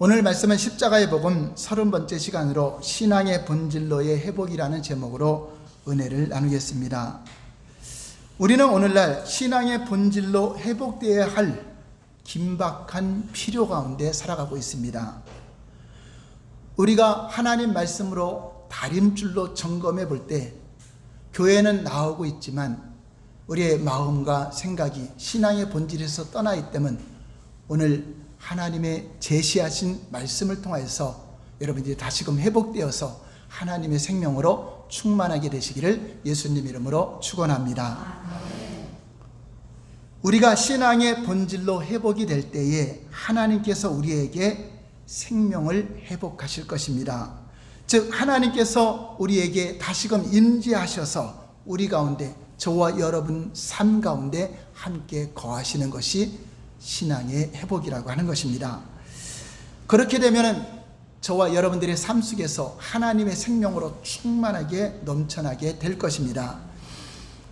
오늘 말씀은 십자가의 복음 30번째 시간으로 신앙의 본질로의 회복이라는 제목으로 은혜를 나누겠습니다. 우리는 오늘날 신앙의 본질로 회복되어야 할 긴박한 필요 가운데 살아가고 있습니다. 우리가 하나님 말씀으로 다림줄로 점검해 볼 때 교회는 나오고 있지만 우리의 마음과 생각이 신앙의 본질에서 떠나 있기 때문에 오늘 하나님의 제시하신 말씀을 통해서 여러분들이 다시금 회복되어서 하나님의 생명으로 충만하게 되시기를 예수님 이름으로 축원합니다. 우리가 신앙의 본질로 회복이 될 때에 하나님께서 우리에게 생명을 회복하실 것입니다. 즉 하나님께서 우리에게 다시금 임재하셔서 우리 가운데 저와 여러분 삶 가운데 함께 거하시는 것이 신앙의 회복이라고 하는 것입니다. 그렇게 되면 저와 여러분들의 삶 속에서 하나님의 생명으로 충만하게 넘쳐나게 될 것입니다.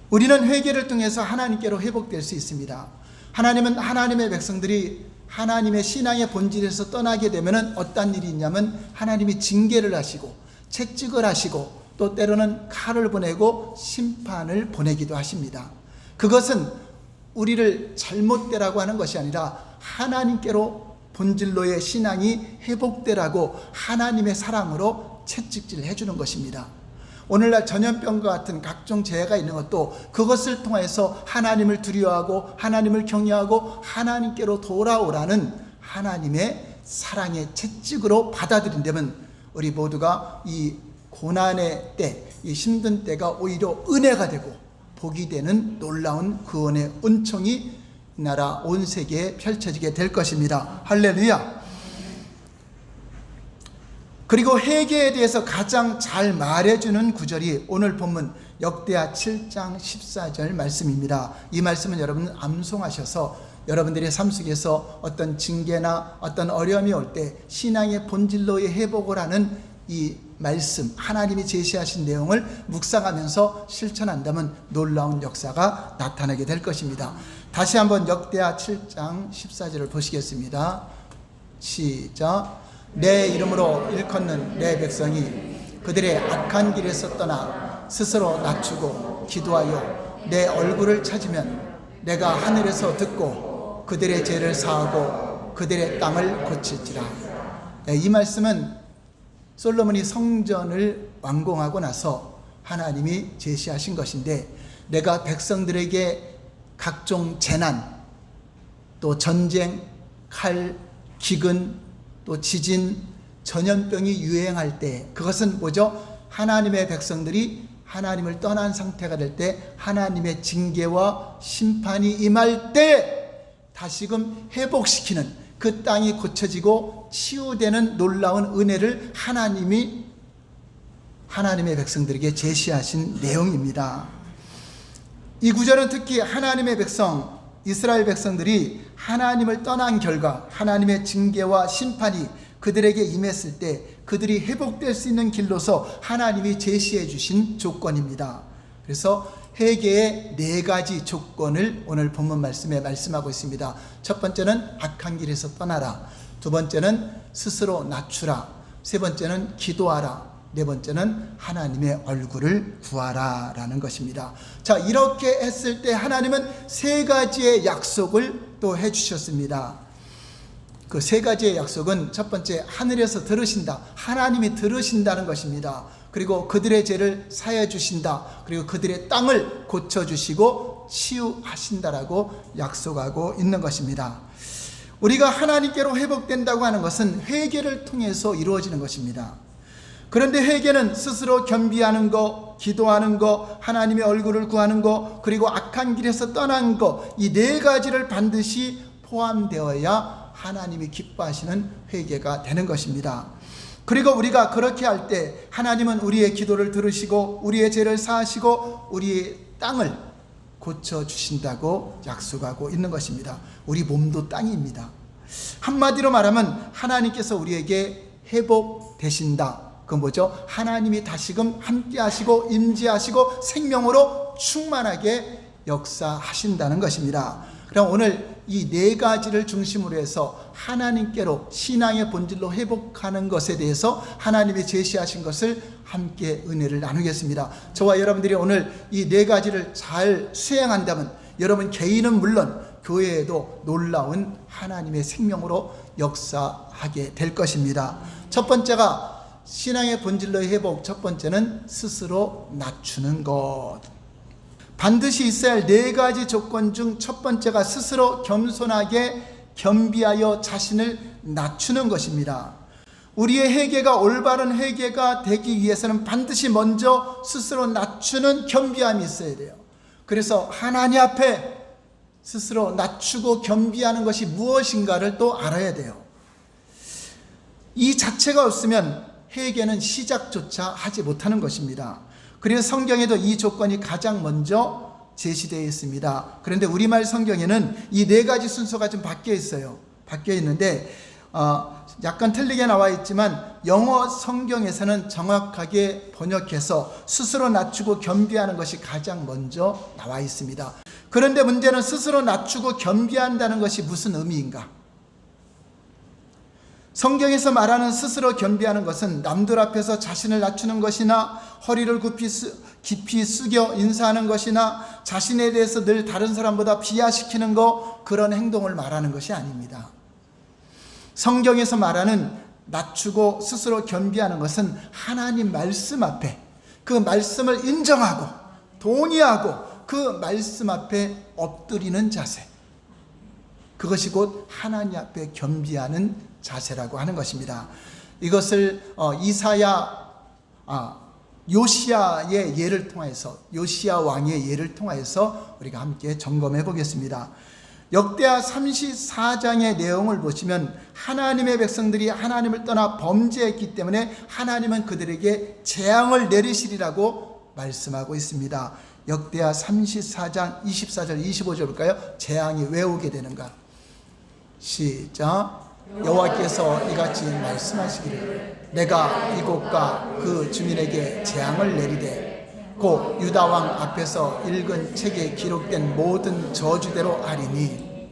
우리는 회개를 통해서 하나님께로 회복될 수 있습니다. 하나님은 하나님의 백성들이 하나님의 신앙의 본질에서 떠나게 되면 어떤 일이 있냐면 하나님이 징계를 하시고 채찍을 하시고 또 때로는 칼을 보내고 심판을 보내기도 하십니다. 그것은 우리를 잘못되라고 하는 것이 아니라 하나님께로 본질로의 신앙이 회복되라고 하나님의 사랑으로 채찍질을 해주는 것입니다. 오늘날 전염병과 같은 각종 재해가 있는 것도 그것을 통해서 하나님을 두려워하고 하나님을 경외하고 하나님께로 돌아오라는 하나님의 사랑의 채찍으로 받아들인다면 우리 모두가 이 고난의 때, 이 힘든 때가 오히려 은혜가 되고 복이 되는 놀라운 구원의 은총이 나라 온 세계에 펼쳐지게 될 것입니다. 할렐루야. 그리고 회개에 대해서 가장 잘 말해주는 구절이 오늘 본문 역대하 7장 14절 말씀입니다. 이 말씀은 여러분 암송하셔서 여러분들의 삶 속에서 어떤 징계나 어떤 어려움이 올 때 신앙의 본질로의 회복을 하는 이 말씀, 하나님이 제시하신 내용을 묵상하면서 실천한다면 놀라운 역사가 나타나게 될 것입니다. 다시 한번 역대하 7장 14절을 보시겠습니다. 시작. 내 이름으로 일컫는 내 백성이 그들의 악한 길에서 떠나 스스로 낮추고 기도하여 내 얼굴을 찾으면 내가 하늘에서 듣고 그들의 죄를 사하고 그들의 땅을 고칠지라. 이 말씀은 솔로몬이 성전을 완공하고 나서 하나님이 제시하신 것인데, 내가 백성들에게 각종 재난, 또 전쟁, 칼, 기근, 또 지진, 전염병이 유행할 때, 그것은 뭐죠? 하나님의 백성들이 하나님을 떠난 상태가 될 때 하나님의 징계와 심판이 임할 때 다시금 회복시키는, 그 땅이 고쳐지고 치유되는 놀라운 은혜를 하나님이 하나님의 백성들에게 제시하신 내용입니다. 이 구절은 특히 하나님의 백성, 이스라엘 백성들이 하나님을 떠난 결과 하나님의 징계와 심판이 그들에게 임했을 때 그들이 회복될 수 있는 길로서 하나님이 제시해 주신 조건입니다. 그래서 회개의 4가지 조건을 오늘 본문 말씀에 말씀하고 있습니다. 첫 번째는 악한 길에서 떠나라. 두 번째는 스스로 낮추라. 세 번째는 기도하라. 네 번째는 하나님의 얼굴을 구하라 라는 것입니다. 자, 이렇게 했을 때 하나님은 3가지의 약속을 또 해주셨습니다. 그 3가지의 약속은 첫 번째, 하늘에서 들으신다. 하나님이 들으신다는 것입니다. 그리고 그들의 죄를 사해 주신다. 그리고 그들의 땅을 고쳐주시고 치유하신다라고 약속하고 있는 것입니다. 우리가 하나님께로 회복된다고 하는 것은 회개를 통해서 이루어지는 것입니다. 그런데 회개는 스스로 겸비하는 거, 기도하는 거, 하나님의 얼굴을 구하는 거, 그리고 악한 길에서 떠난 거, 이 4가지를 반드시 포함되어야 하나님이 기뻐하시는 회개가 되는 것입니다. 그리고 우리가 그렇게 할 때 하나님은 우리의 기도를 들으시고 우리의 죄를 사하시고 우리의 땅을 고쳐주신다고 약속하고 있는 것입니다. 우리 몸도 땅입니다. 한마디로 말하면 하나님께서 우리에게 회복되신다. 그건 뭐죠? 하나님이 다시금 함께 하시고 임재하시고 생명으로 충만하게 역사하신다는 것입니다. 그럼 오늘 이 네 가지를 중심으로 해서 하나님께로 신앙의 본질로 회복하는 것에 대해서 하나님이 제시하신 것을 함께 은혜를 나누겠습니다. 저와 여러분들이 오늘 이 네 가지를 잘 수행한다면 여러분 개인은 물론 교회에도 놀라운 하나님의 생명으로 역사하게 될 것입니다. 첫 번째가 신앙의 본질로의 회복, 첫 번째는 스스로 낮추는 것. 반드시 있어야 할 네 가지 조건 중 첫 번째가 스스로 겸손하게 겸비하여 자신을 낮추는 것입니다. 우리의 회개가 올바른 회개가 되기 위해서는 반드시 먼저 스스로 낮추는 겸비함이 있어야 돼요. 그래서 하나님 앞에 스스로 낮추고 겸비하는 것이 무엇인가를 또 알아야 돼요. 이 자체가 없으면 회개는 시작조차 하지 못하는 것입니다. 그래서 성경에도 이 조건이 가장 먼저 제시되어 있습니다. 그런데 우리말 성경에는 이 네 가지 순서가 좀 바뀌어 있어요. 바뀌어 있는데 약간 틀리게 나와 있지만 영어 성경에서는 정확하게 번역해서 스스로 낮추고 겸비하는 것이 가장 먼저 나와 있습니다. 그런데 문제는 스스로 낮추고 겸비한다는 것이 무슨 의미인가? 성경에서 말하는 스스로 겸비하는 것은 남들 앞에서 자신을 낮추는 것이나 허리를 깊이 숙여 인사하는 것이나 자신에 대해서 늘 다른 사람보다 비하시키는 것, 그런 행동을 말하는 것이 아닙니다. 성경에서 말하는 낮추고 스스로 겸비하는 것은 하나님 말씀 앞에 그 말씀을 인정하고 동의하고 그 말씀 앞에 엎드리는 자세, 그것이 곧 하나님 앞에 겸비하는 자세라고 하는 것입니다. 이것을 요시야의 예를 통해서, 요시야 왕의 예를 통해서 우리가 함께 점검해 보겠습니다. 역대하 34장의 내용을 보시면 하나님의 백성들이 하나님을 떠나 범죄했기 때문에 하나님은 그들에게 재앙을 내리시리라고 말씀하고 있습니다. 역대하 34장 24절 25절 볼까요? 재앙이 왜 오게 되는가? 시작. 여호와께서 이같이 말씀하시기를 내가 이곳과 그 주민에게 재앙을 내리되 곧 유다 왕 앞에서 읽은 책에 기록된 모든 저주대로 하리니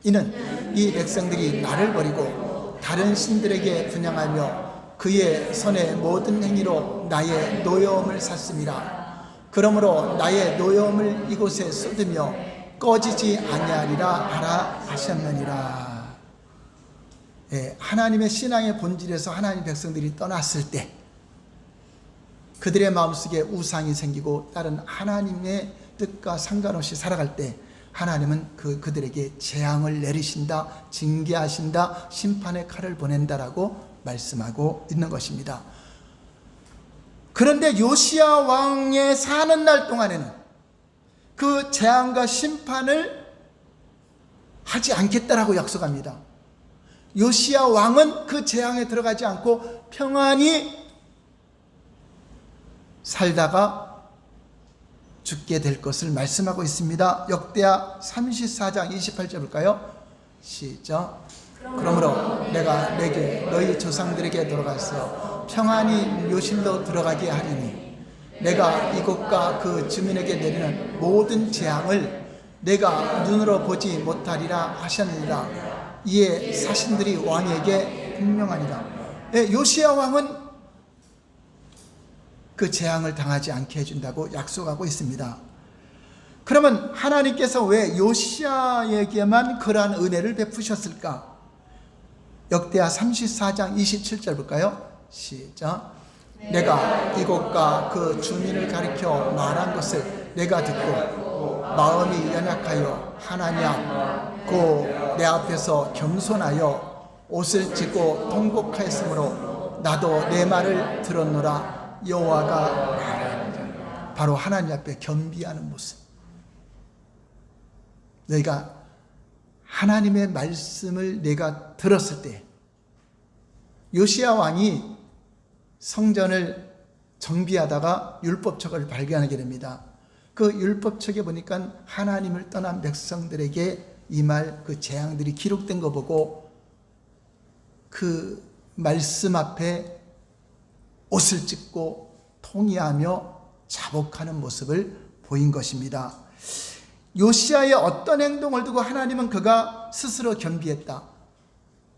이는 이 백성들이 나를 버리고 다른 신들에게 분향하며 그의 손의 모든 행위로 나의 노여움을 샀음이라. 그러므로 나의 노여움을 이곳에 쏟으며 꺼지지 아니하리라 하라 하셨느니라. 하나님의 신앙의 본질에서 하나님 백성들이 떠났을 때 그들의 마음속에 우상이 생기고 다른 하나님의 뜻과 상관없이 살아갈 때 하나님은 그들에게 재앙을 내리신다, 징계하신다, 심판의 칼을 보낸다라고 말씀하고 있는 것입니다. 그런데 요시야 왕의 사는 날 동안에는 그 재앙과 심판을 하지 않겠다라고 약속합니다. 요시야 왕은 그 재앙에 들어가지 않고 평안히 살다가 죽게 될 것을 말씀하고 있습니다. 역대하 34장 28절 볼까요? 시작. 그러므로 내가 내게 너희 조상들에게 돌아가서 평안히 묘실로 들어가게 하리니 내가 이곳과 그 주민에게 내리는 모든 재앙을 내가 눈으로 보지 못하리라 하셨느니라. 이에 사신들이 왕에게 분명하니라. 요시야 왕은 그 재앙을 당하지 않게 해준다고 약속하고 있습니다. 그러면 하나님께서 왜 요시야에게만 그러한 은혜를 베푸셨을까? 역대하 34장 27절 볼까요? 시작. 내가 이곳과 그 주민을 가리켜 말한 것을 내가 듣고 마음이 연약하여 하나님 앞 내 앞에서 겸손하여 옷을 찢고 통곡하였으므로 나도 내 말을 들었노라 여호와가 말하노라. 바로 하나님 앞에 겸비하는 모습. 너희가 하나님의 말씀을 내가 들었을 때 요시야 왕이 성전을 정비하다가 율법책을 발견하게 됩니다. 그 율법책에 보니까 하나님을 떠난 백성들에게 임할 그 재앙들이 기록된 거 보고 그 말씀 앞에 옷을 찢고 통이하며 자복하는 모습을 보인 것입니다. 요시야의 어떤 행동을 두고 하나님은 그가 스스로 겸비했다.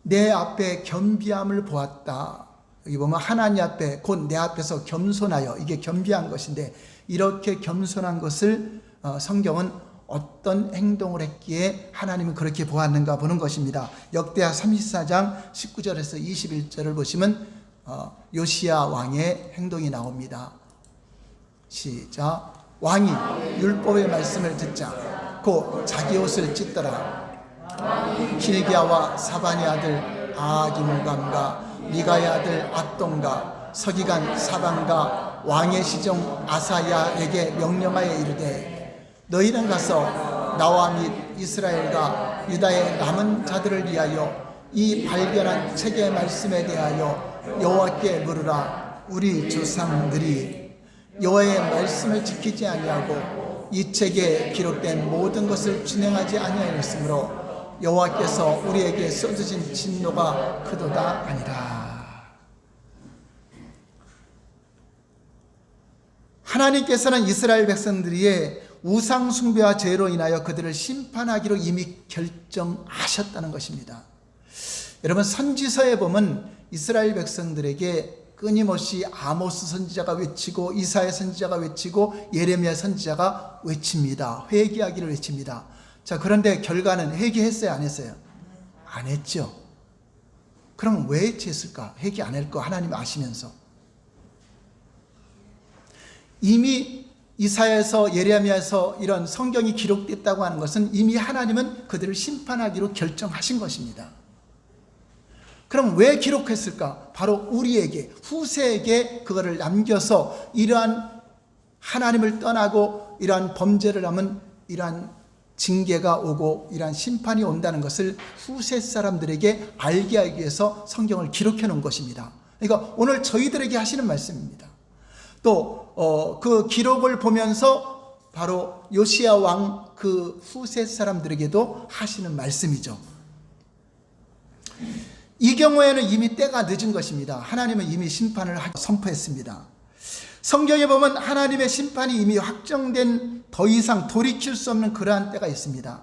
내 앞에 겸비함을 보았다. 여기 보면 하나님 앞에, 곧 내 앞에서 겸손하여, 이게 겸비한 것인데, 이렇게 겸손한 것을 성경은 어떤 행동을 했기에 하나님은 그렇게 보았는가 보는 것입니다. 역대하 34장 19절에서 21절을 보시면 요시야 왕의 행동이 나옵니다. 시작. 왕이 율법의 말씀을 듣자 곧 자기 옷을 찢더라. hil기야와 사반의 아들 아기무감과 미가의 아들 압돈과 서기관 사반과 왕의 시종 아사야에게 명령하여 이르되 너희는 가서 나와 및 이스라엘과 유다의 남은 자들을 위하여 이 발견한 책의 말씀에 대하여 여호와께 물으라. 우리 조상들이 여호와의 말씀을 지키지 아니하고 이 책에 기록된 모든 것을 진행하지 아니하였으므로 여호와께서 우리에게 쏟으신 진노가 크도다 아니라. 하나님께서는 이스라엘 백성들의 우상 숭배와 죄로 인하여 그들을 심판하기로 이미 결정하셨다는 것입니다. 여러분, 선지서에 보면 이스라엘 백성들에게 끊임없이 아모스 선지자가 외치고 이사야 선지자가 외치고 예레미야 선지자가 외칩니다. 회개하기를 외칩니다. 자, 그런데 결과는 회개했어요, 안 했어요? 안 했죠. 그럼 왜 했을까? 회개 안 할 거 하나님 아시면서. 이미 이사야에서 예레미야에서 이런 성경이 기록됐다고 하는 것은 이미 하나님은 그들을 심판하기로 결정하신 것입니다. 그럼 왜 기록했을까? 바로 우리에게, 후세에게 그거를 남겨서 이러한 하나님을 떠나고 이러한 범죄를 하면 이러한 징계가 오고 이러한 심판이 온다는 것을 후세 사람들에게 알게 하기 위해서 성경을 기록해 놓은 것입니다. 그러니까 오늘 저희들에게 하시는 말씀입니다. 또 그 기록을 보면서 바로 요시야 왕 그 후세 사람들에게도 하시는 말씀이죠. 이 경우에는 이미 때가 늦은 것입니다. 하나님은 이미 심판을 선포했습니다. 성경에 보면 하나님의 심판이 이미 확정된, 더 이상 돌이킬 수 없는 그러한 때가 있습니다.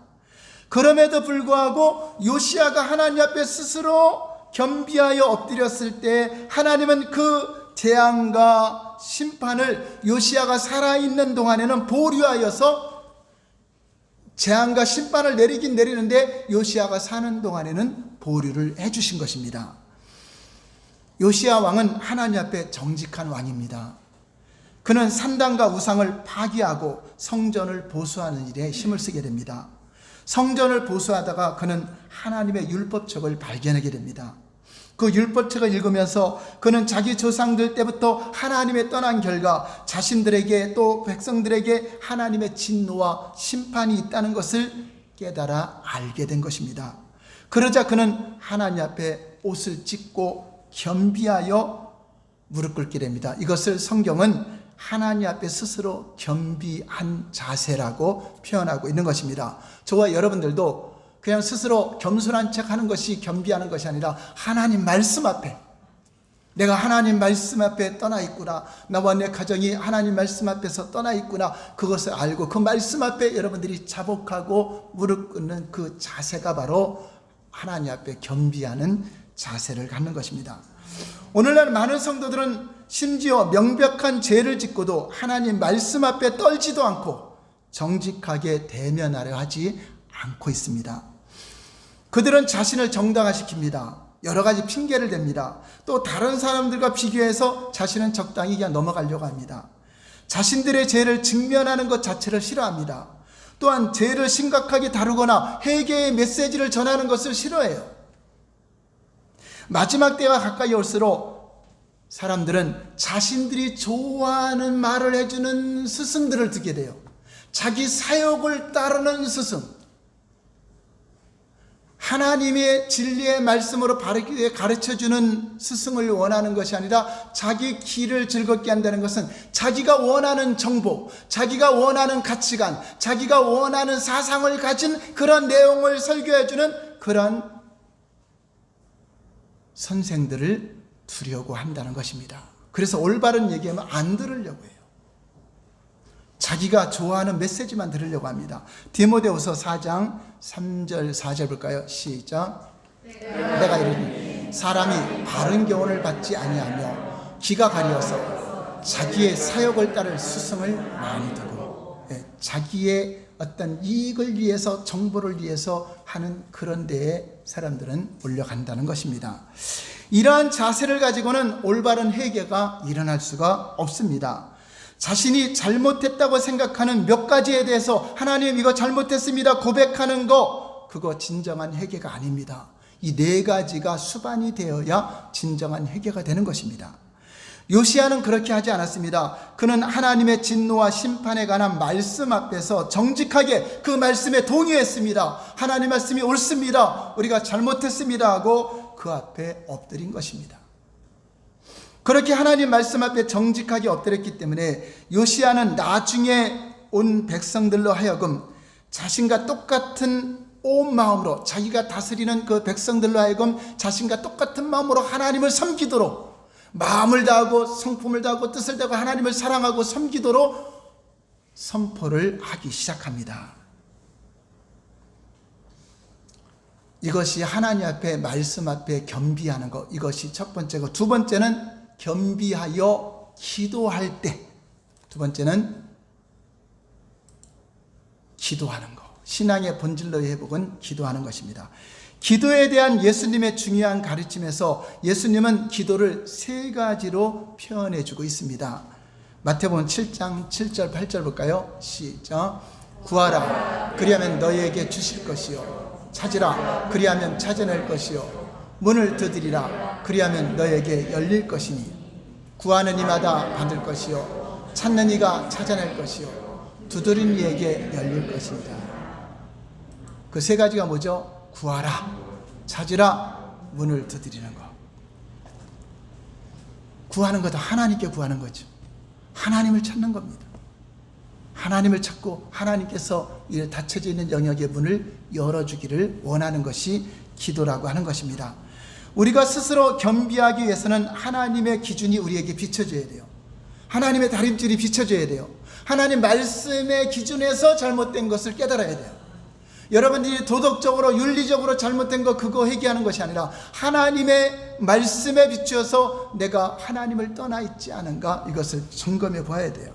그럼에도 불구하고 요시야가 하나님 앞에 스스로 겸비하여 엎드렸을 때 하나님은 그 재앙과 심판을 요시야가 살아있는 동안에는 보류하여서 재앙과 심판을 내리긴 내리는데 요시야가 사는 동안에는 보류를 해주신 것입니다. 요시야 왕은 하나님 앞에 정직한 왕입니다. 그는 산당과 우상을 파기하고 성전을 보수하는 일에 힘을 쓰게 됩니다. 성전을 보수하다가 그는 하나님의 율법책을 발견하게 됩니다. 그 율법책을 읽으면서 그는 자기 조상들 때부터 하나님의 떠난 결과 자신들에게 또 백성들에게 하나님의 진노와 심판이 있다는 것을 깨달아 알게 된 것입니다. 그러자 그는 하나님 앞에 옷을 찢고 겸비하여 무릎 꿇게 됩니다. 이것을 성경은 하나님 앞에 스스로 겸비한 자세라고 표현하고 있는 것입니다. 저와 여러분들도 그냥 스스로 겸손한 척 하는 것이 겸비하는 것이 아니라 하나님 말씀 앞에, 내가 하나님 말씀 앞에 떠나 있구나, 나와 내 가정이 하나님 말씀 앞에서 떠나 있구나, 그것을 알고 그 말씀 앞에 여러분들이 자복하고 무릎 꿇는 그 자세가 바로 하나님 앞에 겸비하는 자세를 갖는 것입니다. 오늘날 많은 성도들은 심지어 명백한 죄를 짓고도 하나님 말씀 앞에 떨지도 않고 정직하게 대면하려 하지 않고 있습니다. 그들은 자신을 정당화시킵니다. 여러 가지 핑계를 댑니다. 또 다른 사람들과 비교해서 자신은 적당히 그냥 넘어가려고 합니다. 자신들의 죄를 직면하는 것 자체를 싫어합니다. 또한 죄를 심각하게 다루거나 회개의 메시지를 전하는 것을 싫어해요. 마지막 때가 가까이 올수록 사람들은 자신들이 좋아하는 말을 해주는 스승들을 듣게 돼요. 자기 사욕을 따르는 스승, 하나님의 진리의 말씀으로 바르게 가르쳐주는 스승을 원하는 것이 아니라 자기 길을 즐겁게 한다는 것은 자기가 원하는 정보, 자기가 원하는 가치관, 자기가 원하는 사상을 가진 그런 내용을 설교해주는 그런 선생들을 두려고 한다는 것입니다. 그래서 올바른 얘기하면 안 들으려고 해요. 자기가 좋아하는 메시지만 들으려고 합니다. 디모데후서 4장 3절 4절 볼까요? 시작. 내가 이르니 사람이 바른 교훈을 받지 아니하며 귀가 가려서 자기의 사욕을 따를 수성을 많이 두고, 자기의 어떤 이익을 위해서, 정보를 위해서 하는 그런 데에 사람들은 몰려간다는 것입니다. 이러한 자세를 가지고는 올바른 회개가 일어날 수가 없습니다. 자신이 잘못했다고 생각하는 몇 가지에 대해서 하나님 이거 잘못했습니다 고백하는 거, 그거 진정한 회개가 아닙니다. 이 네 가지가 수반이 되어야 진정한 회개가 되는 것입니다. 요시야는 그렇게 하지 않았습니다. 그는 하나님의 진노와 심판에 관한 말씀 앞에서 정직하게 그 말씀에 동의했습니다. 하나님 말씀이 옳습니다, 우리가 잘못했습니다 하고 그 앞에 엎드린 것입니다. 그렇게 하나님 말씀 앞에 정직하게 엎드렸기 때문에 요시야는 나중에 온 백성들로 하여금 자신과 똑같은 온 마음으로, 자기가 다스리는 그 백성들로 하여금 자신과 똑같은 마음으로 하나님을 섬기도록, 마음을 다하고 성품을 다하고 뜻을 다하고 하나님을 사랑하고 섬기도록 선포를 하기 시작합니다. 이것이 하나님 앞에, 말씀 앞에 겸비하는 것, 이것이 첫 번째고, 두 번째는 겸비하여 기도할 때, 두 번째는 기도하는 것. 신앙의 본질로의 회복은 기도하는 것입니다. 기도에 대한 예수님의 중요한 가르침에서 예수님은 기도를 세 가지로 표현해 주고 있습니다. 마태복음 7장 7절 8절 볼까요? 시작. 구하라 그리하면 너희에게 주실 것이요, 찾으라 그리하면 찾아낼 것이요, 문을 두드리라 그리하면 너희에게 열릴 것이니, 구하는 이마다 받을 것이요, 찾는 이가 찾아낼 것이요, 두드리는 이에게 열릴 것입니다. 그 세 가지가 뭐죠? 구하라, 찾으라, 문을 두드리는 것. 구하는 것도 하나님께 구하는 거죠. 하나님을 찾는 겁니다. 하나님을 찾고 하나님께서 이 닫혀져 있는 영역의 문을 열어주기를 원하는 것이 기도라고 하는 것입니다. 우리가 스스로 겸비하기 위해서는 하나님의 기준이 우리에게 비춰져야 돼요. 하나님의 다림질이 비춰져야 돼요. 하나님 말씀의 기준에서 잘못된 것을 깨달아야 돼요. 여러분들이 도덕적으로 윤리적으로 잘못된 거 그거 회개하는 것이 아니라 하나님의 말씀에 비추어서 내가 하나님을 떠나 있지 않은가, 이것을 점검해 봐야 돼요.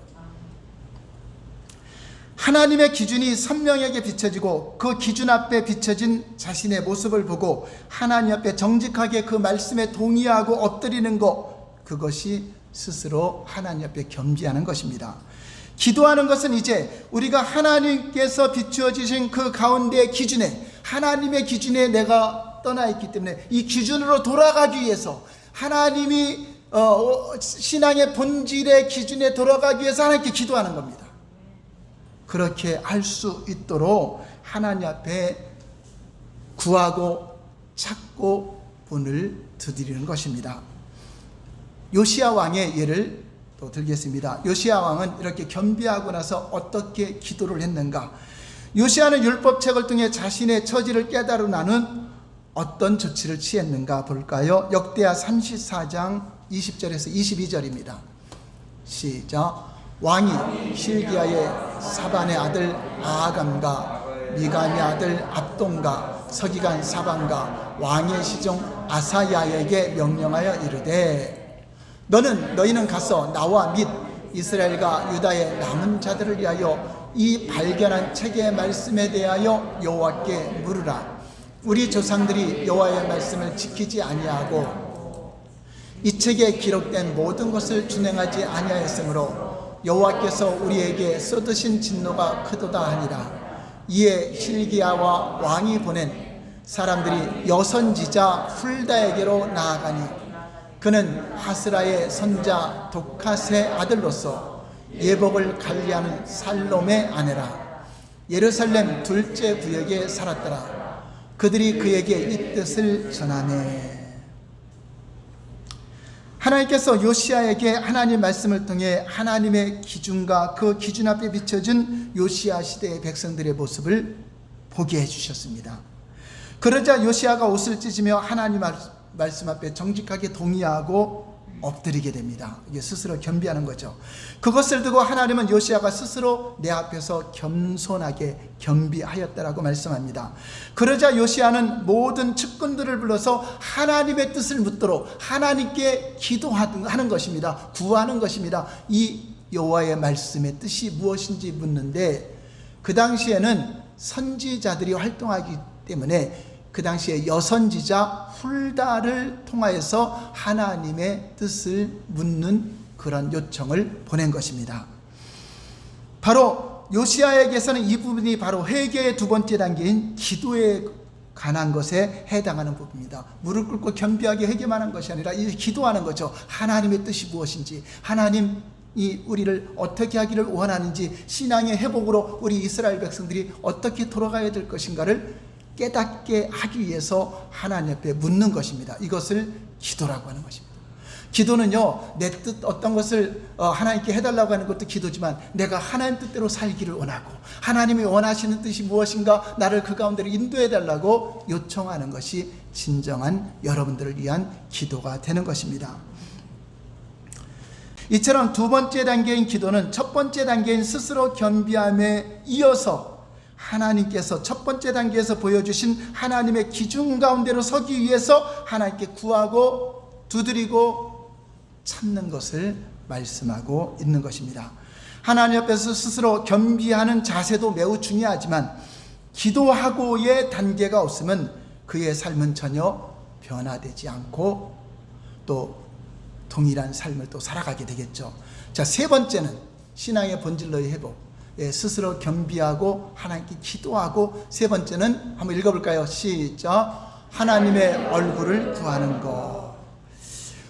하나님의 기준이 선명하게 비춰지고 그 기준 앞에 비춰진 자신의 모습을 보고 하나님 앞에 정직하게 그 말씀에 동의하고 엎드리는 것, 그것이 스스로 하나님 앞에 겸비하는 것입니다. 기도하는 것은 이제 우리가 하나님께서 비추어 주신 그 가운데의 기준에, 하나님의 기준에 내가 떠나 있기 때문에 이 기준으로 돌아가기 위해서, 하나님이 신앙의 본질의 기준에 돌아가기 위해서 하나님께 기도하는 겁니다. 그렇게 할 수 있도록 하나님 앞에 구하고 찾고 문을 두드리는 것입니다. 요시야 왕의 예를 또 들겠습니다. 요시야 왕은 이렇게 겸비하고 나서 어떻게 기도를 했는가? 요시야는 율법책을 통해 자신의 처지를 깨달으나는 어떤 조치를 취했는가 볼까요? 역대하 34장 20절에서 22절입니다. 시작. 왕이 실기야의 사반의 아들 아하감과 미감의 아들 압돈과 서기관 사반과 왕의 시종 아사야에게 명령하여 이르되, 너희는 가서 나와 및 이스라엘과 유다의 남은 자들을 위하여 이 발견한 책의 말씀에 대하여 여호와께 물으라. 우리 조상들이 여호와의 말씀을 지키지 아니하고 이 책에 기록된 모든 것을 준행하지 아니하였으므로 여호와께서 우리에게 쏟으신 진노가 크도다 하니라. 이에 hil기야와 왕이 보낸 사람들이 여선지자 훌다에게로 나아가니, 그는 하스라의 선자 독핫의 아들로서 예복을 관리하는 살롬의 아내라. 예루살렘 둘째 구역에 살았더라. 그들이 그에게 이 뜻을 전하네. 하나님께서 요시야에게 하나님 말씀을 통해 하나님의 기준과 그 기준 앞에 비춰진 요시야 시대의 백성들의 모습을 보게 해주셨습니다. 그러자 요시야가 옷을 찢으며 하나님 말씀 앞에 정직하게 동의하고 엎드리게 됩니다. 이게 스스로 겸비하는 거죠. 그것을 두고 하나님은 요시야가 스스로 내 앞에서 겸손하게 겸비하였다라고 말씀합니다. 그러자 요시야는 모든 측근들을 불러서 하나님의 뜻을 묻도록 하나님께 기도하는 것입니다. 구하는 것입니다. 이 여호와의 말씀의 뜻이 무엇인지 묻는데, 그 당시에는 선지자들이 활동하기 때문에 그 당시에 여선지자 훌다를 통하여서 하나님의 뜻을 묻는 그런 요청을 보낸 것입니다. 바로 요시야에게서는 이 부분이 바로 회개의 두 번째 단계인 기도에 관한 것에 해당하는 부분입니다. 무릎 꿇고 겸비하게 회개만 한 것이 아니라 이 기도하는 거죠. 하나님의 뜻이 무엇인지, 하나님이 우리를 어떻게 하기를 원하는지, 신앙의 회복으로 우리 이스라엘 백성들이 어떻게 돌아가야 될 것인가를 깨닫게 하기 위해서 하나님 앞에 묻는 것입니다. 이것을 기도라고 하는 것입니다. 기도는요, 내 뜻 어떤 것을 하나님께 해달라고 하는 것도 기도지만, 내가 하나님 뜻대로 살기를 원하고 하나님이 원하시는 뜻이 무엇인가 나를 그 가운데로 인도해 달라고 요청하는 것이 진정한 여러분들을 위한 기도가 되는 것입니다. 이처럼 두 번째 단계인 기도는 첫 번째 단계인 스스로 겸비함에 이어서 하나님께서 첫 번째 단계에서 보여주신 하나님의 기준 가운데로 서기 위해서 하나님께 구하고 두드리고 참는 것을 말씀하고 있는 것입니다. 하나님 앞에서 스스로 겸비하는 자세도 매우 중요하지만, 기도하고의 단계가 없으면 그의 삶은 전혀 변화되지 않고 또 동일한 삶을 또 살아가게 되겠죠. 자, 세 번째는 신앙의 본질로의 회복. 스스로 겸비하고 하나님께 기도하고, 세 번째는 한번 읽어볼까요? 시작. 하나님의 얼굴을 구하는 것.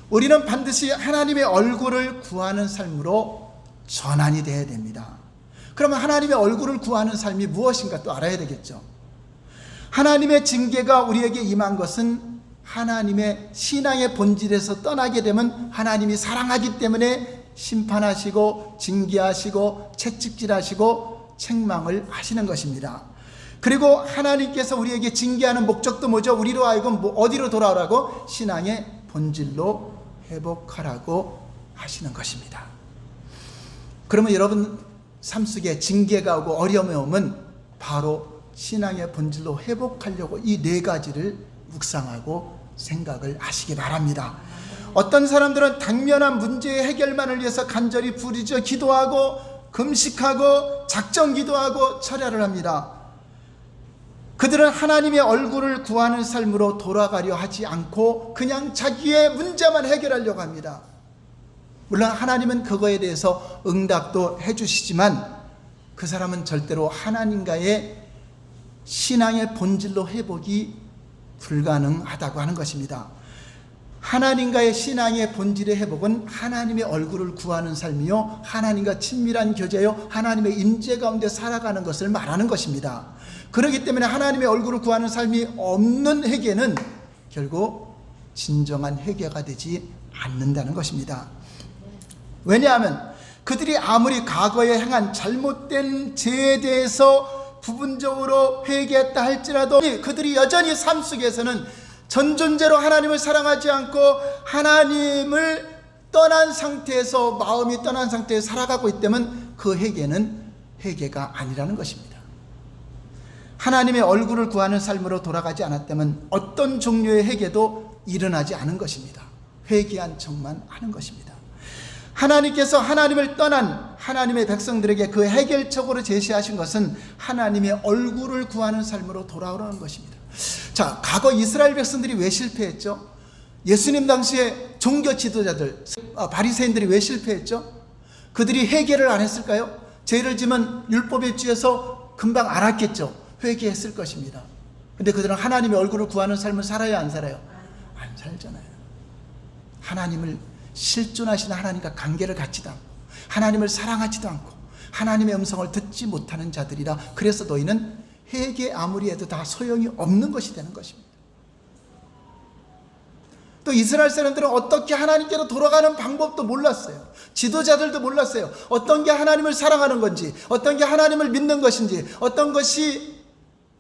우리는 반드시 하나님의 얼굴을 구하는 삶으로 전환이 되어야 됩니다. 그러면 하나님의 얼굴을 구하는 삶이 무엇인가 또 알아야 되겠죠. 하나님의 징계가 우리에게 임한 것은 하나님의 신앙의 본질에서 떠나게 되면 하나님이 사랑하기 때문에 심판하시고 징계하시고 채찍질하시고 책망을 하시는 것입니다. 그리고 하나님께서 우리에게 징계하는 목적도 뭐죠? 우리로 하여금 어디로 돌아오라고? 신앙의 본질로 회복하라고 하시는 것입니다. 그러면 여러분 삶 속에 징계가 오고 어려움이 오면 바로 신앙의 본질로 회복하려고 이 네 가지를 묵상하고 생각을 하시기 바랍니다. 어떤 사람들은 당면한 문제의 해결만을 위해서 간절히 부르짖어 기도하고 금식하고 작정 기도하고 철야를 합니다. 그들은 하나님의 얼굴을 구하는 삶으로 돌아가려 하지 않고 그냥 자기의 문제만 해결하려고 합니다. 물론 하나님은 그거에 대해서 응답도 해주시지만, 그 사람은 절대로 하나님과의 신앙의 본질로 회복이 불가능하다고 하는 것입니다. 하나님과의 신앙의 본질의 회복은 하나님의 얼굴을 구하는 삶이요, 하나님과 친밀한 교제요, 하나님의 임재 가운데 살아가는 것을 말하는 것입니다. 그렇기 때문에 하나님의 얼굴을 구하는 삶이 없는 회개는 결국 진정한 회개가 되지 않는다는 것입니다. 왜냐하면 그들이 아무리 과거에 행한 잘못된 죄에 대해서 부분적으로 회개했다 할지라도 그들이 여전히 삶 속에서는 전존재로 하나님을 사랑하지 않고 하나님을 떠난 상태에서, 마음이 떠난 상태에서 살아가고 있다면 그 회개는 회개가 아니라는 것입니다. 하나님의 얼굴을 구하는 삶으로 돌아가지 않았다면 어떤 종류의 회개도 일어나지 않은 것입니다. 회개한 척만 하는 것입니다. 하나님께서 하나님을 떠난 하나님의 백성들에게 그 해결책으로 제시하신 것은 하나님의 얼굴을 구하는 삶으로 돌아오라는 것입니다. 자, 과거 이스라엘 백성들이 왜 실패했죠? 예수님 당시에 종교 지도자들, 바리새인들이 왜 실패했죠? 그들이 회개를 안 했을까요? 죄를 지면 율법에 취해서 금방 알았겠죠. 회개했을 것입니다. 근데 그들은 하나님의 얼굴을 구하는 삶을 살아야 안 살아요? 안 살잖아요. 하나님을 실존하시는 하나님과 관계를 갖지도 않고 하나님을 사랑하지도 않고 하나님의 음성을 듣지 못하는 자들이라, 그래서 너희는 회개 아무리 해도 다 소용이 없는 것이 되는 것입니다. 또 이스라엘 사람들은 어떻게 하나님께로 돌아가는 방법도 몰랐어요. 지도자들도 몰랐어요. 어떤 게 하나님을 사랑하는 건지, 어떤 게 하나님을 믿는 것인지, 어떤 것이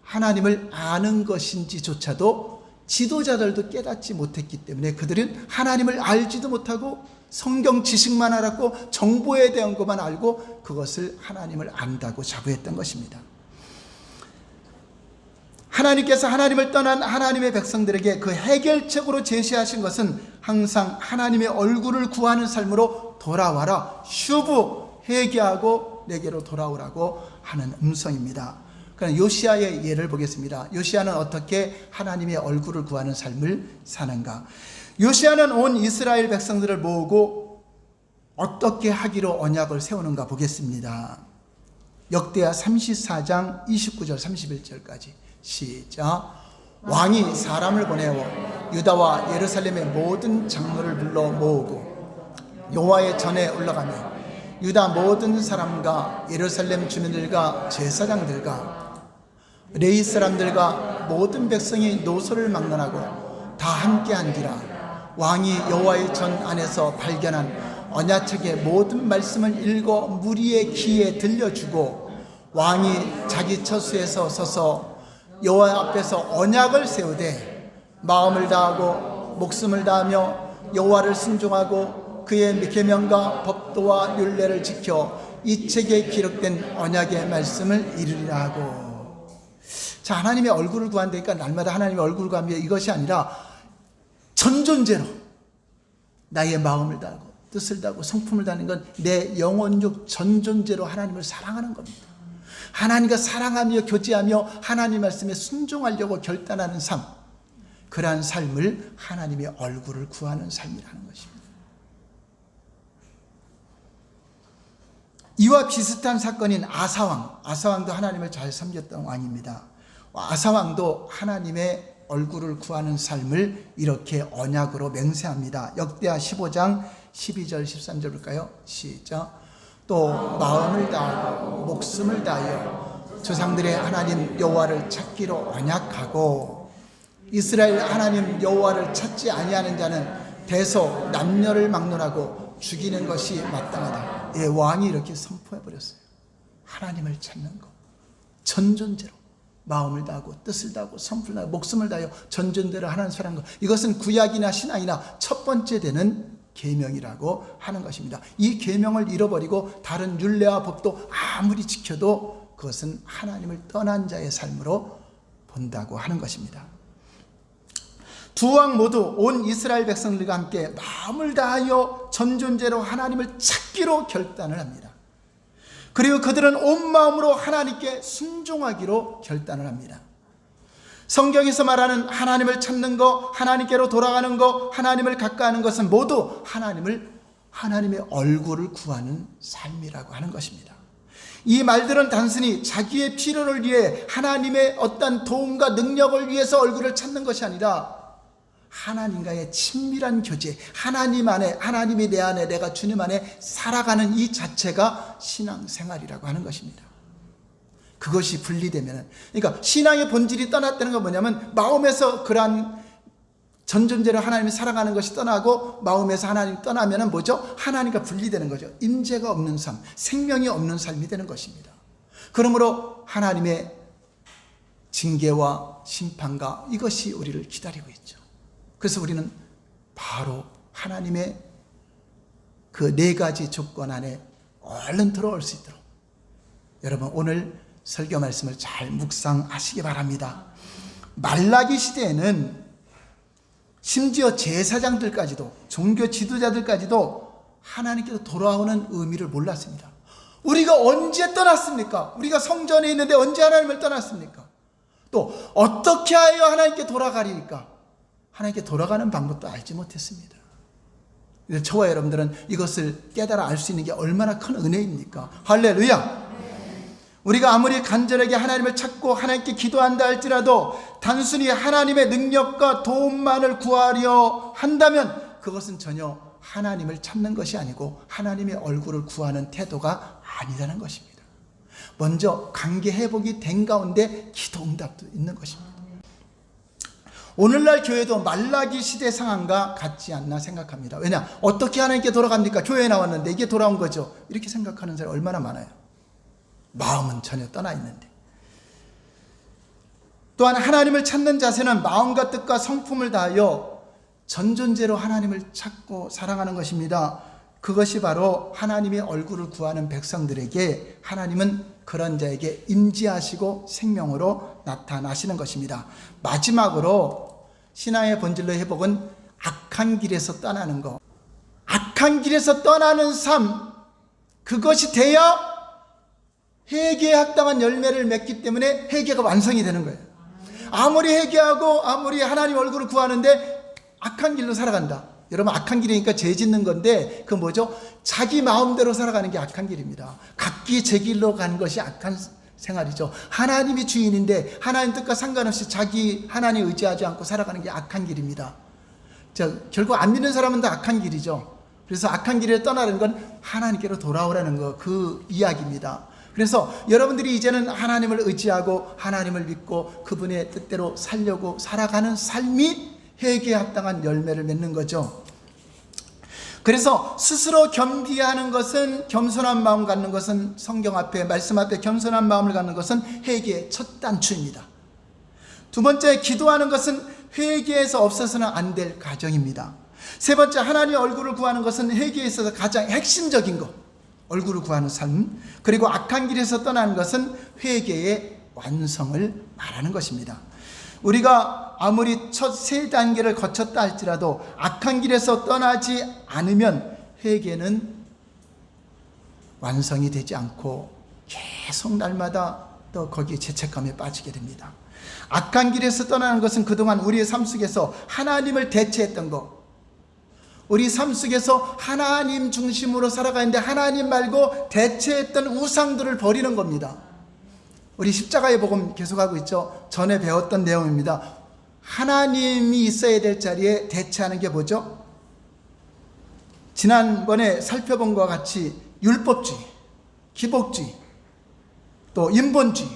하나님을 아는 것인지조차도 지도자들도 깨닫지 못했기 때문에 그들은 하나님을 알지도 못하고 성경 지식만 알았고 정보에 대한 것만 알고 그것을 하나님을 안다고 자부했던 것입니다. 하나님께서 하나님을 떠난 하나님의 백성들에게 그 해결책으로 제시하신 것은 항상 하나님의 얼굴을 구하는 삶으로 돌아와라, 슈브, 회개하고 내게로 돌아오라고 하는 음성입니다. 그럼 요시아의 예를 보겠습니다. 요시아는 어떻게 하나님의 얼굴을 구하는 삶을 사는가? 요시아는 온 이스라엘 백성들을 모으고 어떻게 하기로 언약을 세우는가 보겠습니다. 역대하 34장 29절 31절까지 시작. 왕이 사람을 보내어 유다와 예루살렘의 모든 장로를 불러 모으고 여호와의 전에 올라가며 유다 모든 사람과 예루살렘 주민들과 제사장들과 레위 사람들과 모든 백성이 노소를 막론하고 다 함께한지라. 왕이 여호와의 전 안에서 발견한 언약책의 모든 말씀을 읽어 무리의 귀에 들려주고 왕이 자기 처소에서 서서 여호와 앞에서 언약을 세우되 마음을 다하고 목숨을 다하며 여호와를 순종하고 그의 계명과 법도와 율례를 지켜 이 책에 기록된 언약의 말씀을 이루리라 하고. 자, 하나님의 얼굴을 구한다니까 날마다 하나님의 얼굴을 구하며 이것이 아니라 전존재로 나의 마음을 다하고 뜻을 다하고 성품을 다하는 건 내 영혼육 전존재로 하나님을 사랑하는 겁니다. 하나님과 사랑하며 교제하며 하나님 말씀에 순종하려고 결단하는 삶, 그러한 삶을 하나님의 얼굴을 구하는 삶이라는 것입니다. 이와 비슷한 사건인 아사왕도 하나님을 잘 섬겼던 왕입니다. 아사왕도 하나님의 얼굴을 구하는 삶을 이렇게 언약으로 맹세합니다. 역대하 15장 12절 13절 볼까요? 시작. 또 마음을 다하고 목숨을 다하여 조상들의 하나님 여호와를 찾기로 언약하고 이스라엘 하나님 여호와를 찾지 아니하는 자는 대소 남녀를 막론하고 죽이는 것이 마땅하다. 예, 왕이 이렇게 선포해 버렸어요. 하나님을 찾는 것, 전존재로 마음을 다하고 뜻을 다하고 성품을 다하고 목숨을 다하여 전존대로 하나님 사랑하는 것, 이것은 구약이나 신앙이나 첫 번째 되는 계명이라고 하는 것입니다. 이 계명을 잃어버리고 다른 율례와 법도 아무리 지켜도 그것은 하나님을 떠난 자의 삶으로 본다고 하는 것입니다. 두 왕 모두 온 이스라엘 백성들과 함께 마음을 다하여 전존재로 하나님을 찾기로 결단을 합니다. 그리고 그들은 온 마음으로 하나님께 순종하기로 결단을 합니다. 성경에서 말하는 하나님을 찾는 것, 하나님께로 돌아가는 것, 하나님을 가까이하는 것은 모두 하나님의 얼굴을 구하는 삶이라고 하는 것입니다. 이 말들은 단순히 자기의 필요를 위해 하나님의 어떤 도움과 능력을 위해서 얼굴을 찾는 것이 아니라 하나님과의 친밀한 교제, 하나님 안에, 하나님이 내 안에, 내가 주님 안에 살아가는 이 자체가 신앙생활이라고 하는 것입니다. 그것이 분리되면, 그러니까 신앙의 본질이 떠났다는 건 뭐냐면 마음에서 그러한 전존재로 하나님이 살아가는 것이 떠나고 마음에서 하나님이 떠나면 뭐죠? 하나님과 분리되는 거죠. 임재가 없는 삶, 생명이 없는 삶이 되는 것입니다. 그러므로 하나님의 징계와 심판과 이것이 우리를 기다리고 있죠. 그래서 우리는 바로 하나님의 그 네 가지 조건 안에 얼른 들어올 수 있도록 여러분 오늘 설교 말씀을 잘 묵상하시기 바랍니다. 말라기 시대에는 심지어 제사장들까지도 종교 지도자들까지도 하나님께로 돌아오는 의미를 몰랐습니다. 우리가 언제 떠났습니까? 우리가 성전에 있는데 언제 하나님을 떠났습니까? 또 어떻게 하여 하나님께 돌아가리까? 하나님께 돌아가는 방법도 알지 못했습니다. 저와 여러분들은 이것을 깨달아 알 수 있는 게 얼마나 큰 은혜입니까? 할렐루야! 우리가 아무리 간절하게 하나님을 찾고 하나님께 기도한다 할지라도 단순히 하나님의 능력과 도움만을 구하려 한다면 그것은 전혀 하나님을 찾는 것이 아니고 하나님의 얼굴을 구하는 태도가 아니라는 것입니다. 먼저 관계 회복이 된 가운데 기도 응답도 있는 것입니다. 오늘날 교회도 말라기 시대 상황과 같지 않나 생각합니다. 왜냐? 어떻게 하나님께 돌아갑니까? 교회에 나왔는데 이게 돌아온 거죠. 이렇게 생각하는 사람이 얼마나 많아요. 마음은 전혀 떠나 있는데. 또한 하나님을 찾는 자세는 마음과 뜻과 성품을 다하여 전존재로 하나님을 찾고 사랑하는 것입니다. 그것이 바로 하나님의 얼굴을 구하는 백성들에게 하나님은 그런 자에게 임재하시고 생명으로 나타나시는 것입니다. 마지막으로 신앙의 본질로 회복은 악한 길에서 떠나는 것. 악한 길에서 떠나는 삶, 그것이 되어 회개에 합당한 열매를 맺기 때문에 회개가 완성이 되는 거예요. 아무리 회개하고 아무리 하나님 얼굴을 구하는데 악한 길로 살아간다. 여러분, 악한 길이니까 죄 짓는 건데 그 뭐죠? 자기 마음대로 살아가는 게 악한 길입니다. 각기 제 길로 가는 것이 악한 생활이죠. 하나님이 주인인데 하나님 뜻과 상관없이 자기 하나님 의지하지 않고 살아가는 게 악한 길입니다. 결국 안 믿는 사람은 다 악한 길이죠. 그래서 악한 길에 떠나는 건 하나님께로 돌아오라는 거, 그 이야기입니다. 그래서 여러분들이 이제는 하나님을 의지하고 하나님을 믿고 그분의 뜻대로 살려고 살아가는 삶이 회개에 합당한 열매를 맺는 거죠. 그래서 스스로 겸비하는 것은, 겸손한 마음 갖는 것은, 성경 앞에 말씀 앞에 겸손한 마음을 갖는 것은 회개의 첫 단추입니다. 두 번째, 기도하는 것은 회개에서 없어서는 안 될 과정입니다. 세 번째, 하나님의 얼굴을 구하는 것은 회개에 있어서 가장 핵심적인 것, 얼굴을 구하는 삶. 그리고 악한 길에서 떠나는 것은 회개의 완성을 말하는 것입니다. 우리가 아무리 첫 세 단계를 거쳤다 할지라도 악한 길에서 떠나지 않으면 회개는 완성이 되지 않고 계속 날마다 또 거기에 죄책감에 빠지게 됩니다. 악한 길에서 떠나는 것은 그동안 우리의 삶 속에서 하나님을 대체했던 것, 우리 삶 속에서 하나님 중심으로 살아가는데 하나님 말고 대체했던 우상들을 버리는 겁니다. 우리 십자가의 복음 계속하고 있죠. 전에 배웠던 내용입니다. 하나님이 있어야 될 자리에 대체하는 게 뭐죠? 지난번에 살펴본 것과 같이 율법주의, 기복주의, 또 인본주의,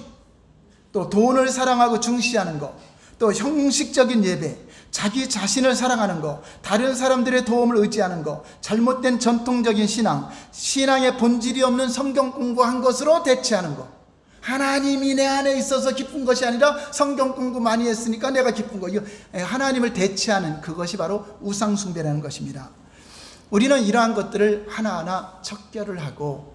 또 돈을 사랑하고 중시하는 것, 또 형식적인 예배, 자기 자신을 사랑하는 것, 다른 사람들의 도움을 의지하는 것, 잘못된 전통적인 신앙, 신앙의 본질이 없는 성경 공부한 것으로 대체하는 것. 하나님이 내 안에 있어서 기쁜 것이 아니라 성경 공부 많이 했으니까 내가 기쁜 거. 하나님을 대체하는 그것이 바로 우상숭배라는 것입니다. 우리는 이러한 것들을 하나하나 척결을 하고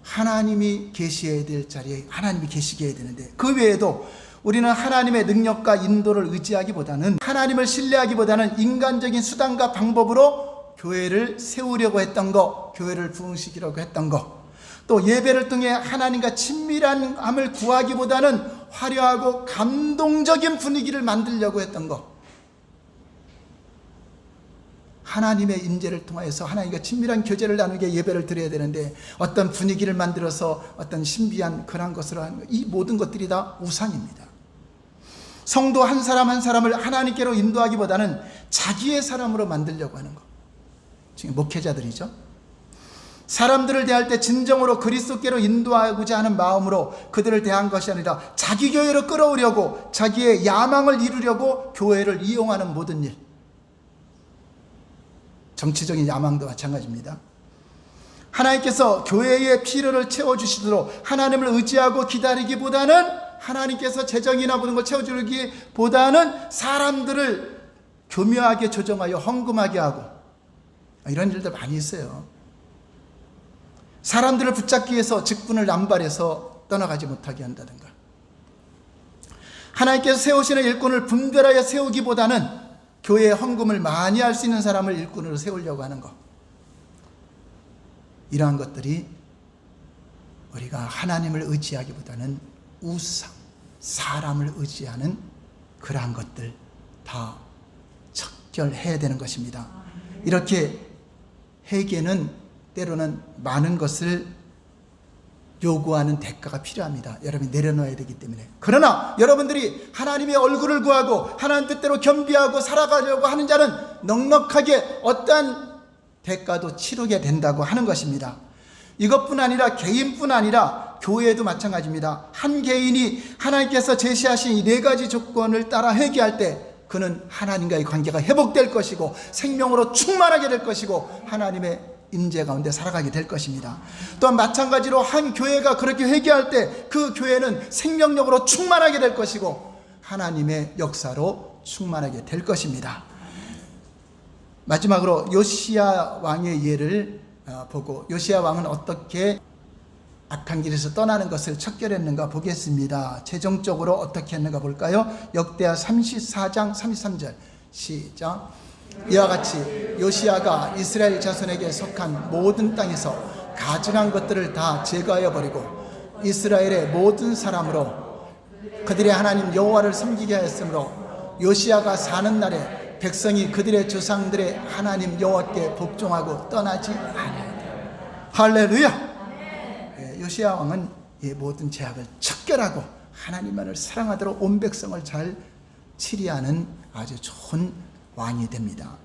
하나님이 계시해야 될 자리에 하나님이 계시게 해야 되는데, 그 외에도 우리는 하나님의 능력과 인도를 의지하기보다는, 하나님을 신뢰하기보다는 인간적인 수단과 방법으로 교회를 세우려고 했던 것, 교회를 부흥시키려고 했던 것, 또 예배를 통해 하나님과 친밀함을 구하기보다는 화려하고 감동적인 분위기를 만들려고 했던 것, 하나님의 임재를 통해서 하나님과 친밀한 교제를 나누게 예배를 드려야 되는데 어떤 분위기를 만들어서 어떤 신비한 그런 것으로 하는 것, 이 모든 것들이 다 우상입니다. 성도 한 사람 한 사람을 하나님께로 인도하기보다는 자기의 사람으로 만들려고 하는 것, 지금 목회자들이죠. 사람들을 대할 때 진정으로 그리스도께로 인도하고자 하는 마음으로 그들을 대한 것이 아니라 자기 교회로 끌어오려고, 자기의 야망을 이루려고 교회를 이용하는 모든 일, 정치적인 야망도 마찬가지입니다. 하나님께서 교회의 필요를 채워주시도록 하나님을 의지하고 기다리기보다는, 하나님께서 재정이나 모든 걸 채워주기보다는 사람들을 교묘하게 조정하여 헌금하게 하고, 이런 일들 많이 있어요. 사람들을 붙잡기 위해서 직분을 남발해서 떠나가지 못하게 한다든가, 하나님께서 세우시는 일꾼을 분별하여 세우기보다는 교회에 헌금을 많이 할 수 있는 사람을 일꾼으로 세우려고 하는 것, 이러한 것들이 우리가 하나님을 의지하기보다는 우상, 사람을 의지하는 그러한 것들 다 척결해야 되는 것입니다. 이렇게 회개는 때로는 많은 것을 요구하는 대가가 필요합니다. 여러분이 내려놓아야 되기 때문에. 그러나 여러분들이 하나님의 얼굴을 구하고 하나님 뜻대로 겸비하고 살아가려고 하는 자는 넉넉하게 어떠한 대가도 치르게 된다고 하는 것입니다. 이것뿐 아니라 개인뿐 아니라 교회도 마찬가지입니다. 한 개인이 하나님께서 제시하신 이 네 가지 조건을 따라 회개할 때 그는 하나님과의 관계가 회복될 것이고 생명으로 충만하게 될 것이고 하나님의 임재 가운데 살아가게 될 것입니다. 또한 마찬가지로 한 교회가 그렇게 회개할 때 그 교회는 생명력으로 충만하게 될 것이고 하나님의 역사로 충만하게 될 것입니다. 마지막으로 요시야 왕의 예를 보고 요시야 왕은 어떻게 악한 길에서 떠나는 것을 척결했는가 보겠습니다. 최종적으로 어떻게 했는가 볼까요? 역대하 34장 33절 시작. 이와 같이 요시야가 이스라엘 자손에게 속한 모든 땅에서 가증한 것들을 다 제거하여 버리고 이스라엘의 모든 사람으로 그들의 하나님 여호와를 섬기게 하였으므로 요시야가 사는 날에 백성이 그들의 조상들의 하나님 여호와께 복종하고 떠나지 않았다. 할렐루야. 요시야 왕은 이 모든 죄악을 척결하고 하나님만을 사랑하도록 온 백성을 잘 치리하는 아주 좋은 왕이 됩니다.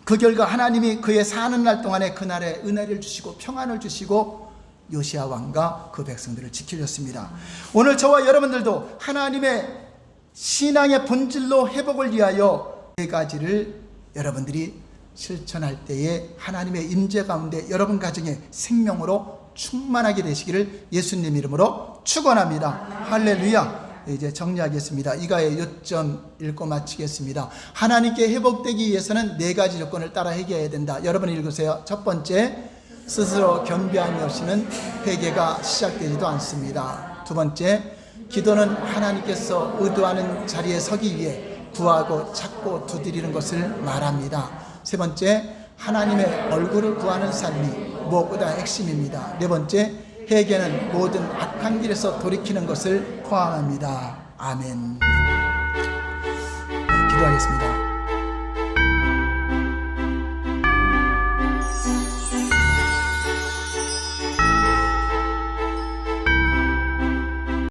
그 결과 하나님이 그의 사는 날 동안에 그날에 은혜를 주시고 평안을 주시고 요시야 왕과 그 백성들을 지켜줬습니다. 오늘 저와 여러분들도 하나님의 신앙의 본질로 회복을 위하여 네 가지를 여러분들이 실천할 때에 하나님의 임재 가운데 여러분 가정의 생명으로 충만하게 되시기를 예수님 이름으로 축원합니다. 할렐루야. 이제 정리하겠습니다. 이가의 요점 읽고 마치겠습니다. 하나님께 회복되기 위해서는 네 가지 조건을 따라 회개해야 된다. 여러분 읽으세요. 첫 번째, 스스로 겸비함이 없이는 회개가 시작되지도 않습니다. 두 번째, 기도는 하나님께서 의도하는 자리에 서기 위해 구하고 찾고 두드리는 것을 말합니다. 세 번째, 하나님의 얼굴을 구하는 삶이 무엇보다 핵심입니다. 네 번째, 회개는 모든 악한 길에서 돌이키는 것을 포함합니다. 아멘. 기도하겠습니다.